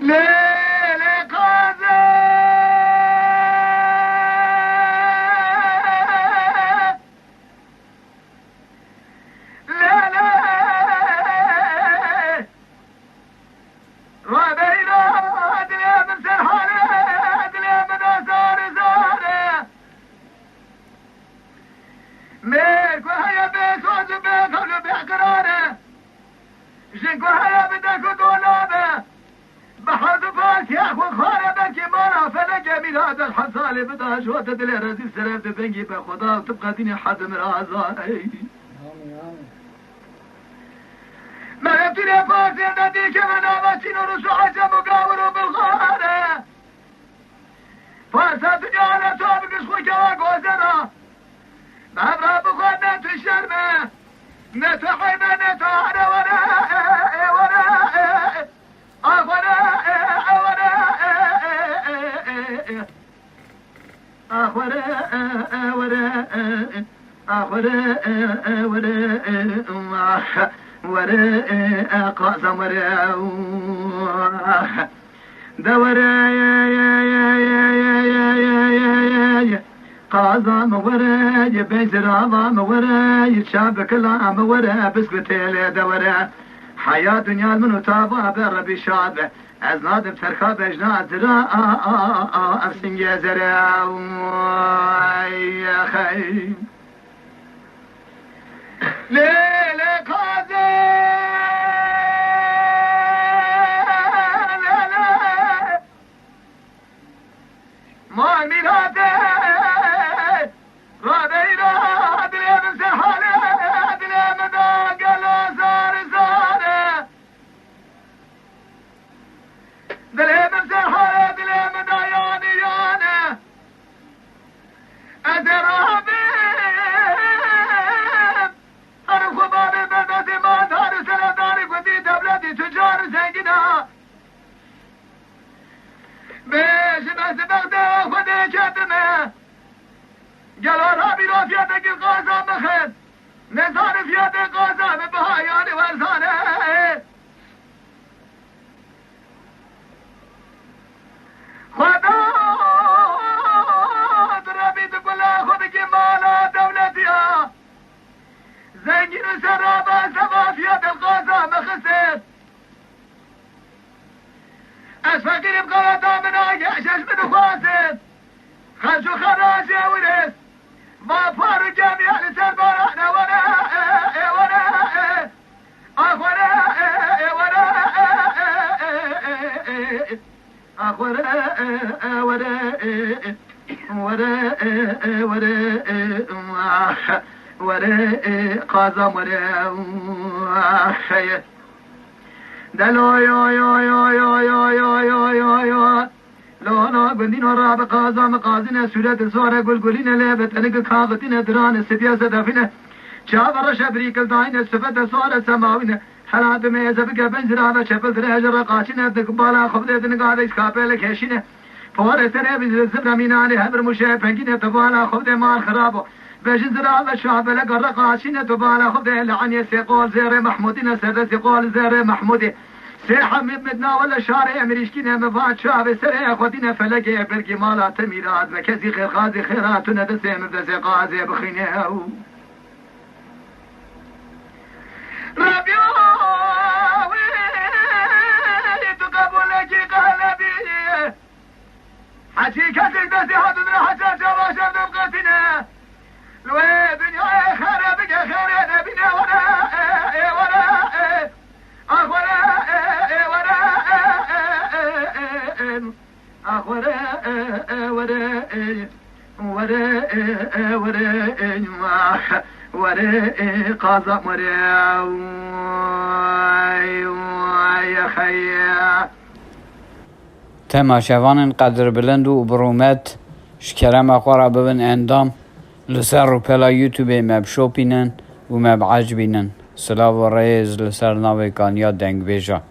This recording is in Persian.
ليل قازم لا لا وبينا أدري من سرحانة أدري من أسار زارة ميركو هيا بيك وزو بيك ولو بيحقرانة جنكو هيا بدك دولابة بحض فاك يا أخو خارة بكي مانا فلك ميلاد الحصالي بدا شوات دلي رزيل سرابت بنجي بخدا وتبقى ديني حد من رازاي ما يبتني فاسي نديك من آباتين ورسو حجم وقاورو بالغارة فاسا دنيا على طابق اسخوك وقوزنا بابرا بخونا تشرمه نتحيبه نتعرى وراء وراء أخوراء وراء أخوراء وراء أخوراء وراء وراء قاسم وراء دورا يا قازم ورا يبزر عظام ورا يتشابك العام ورا بسكتيل دورا حياة دنيا المنو تابا بربي شاب از نادم ترخاب اجناد زرا افسن يا زرا يا خي ليل قازم ما ميراده رادينا أدري من سرحانة أدري من داقل زار زارة أدري من سرحانة أدري من داياني يانا أدري أنا خبابي بلدتي ما دار سنة داري قدي دبلتي تجار زنجنا بيش بس بغدا خدي جاتمه قالوا رابي لو فياتك القازم بخير نزار فياتك القازم بهاياني ورزانه خدا رابي تقول خذك مالا دولتها زنجين سرابا سما فيات القازم بخسر أسفقني بقوة من أجحشش من خواسد خرج خراج يا ورث ما فار جميع لسان براحنا ولا قازم دلو يو لونا قندين وراب قازم قازنا سورة سورة قلقلين لابت أنك كاغتين دران السبيا زدافين شابر شبريك الدعين السفة سورة سماوين حلات ميزة بك بنزرابة شفل درهج رقاشين دقبالا خبدتن قادش كابل كيشين فورتنا بزبر ميناني هبر مشابهين تبالا خبد مال خرابو بجزرابة شعب لك الرقاشين تبالا خبد لعني سيقول زير محمودين سيد سيقول زير محمودي سيحة مدنا ولا شارع مريشكينا مفاد شعب سريع خودينا فلقي برقي مالا تميرات مكزي خير خازي خيراتنا دسي مبدسي قازي بخينيها ربيو تقبل لك قلبي حكي كتك دسي حدنا حتى جواشا دبقتنا لوي دنيا خير بك خير نبينا ولا وراء قازم وراء يا خيا تماشاوان قدر بلند و برومت شکرم اخوار ببن اندام لسر رو پلا یوتیوب مب شوپینن و مب عجبینن سلاو و ریز لسر ناوی کانیا دنگ بیجا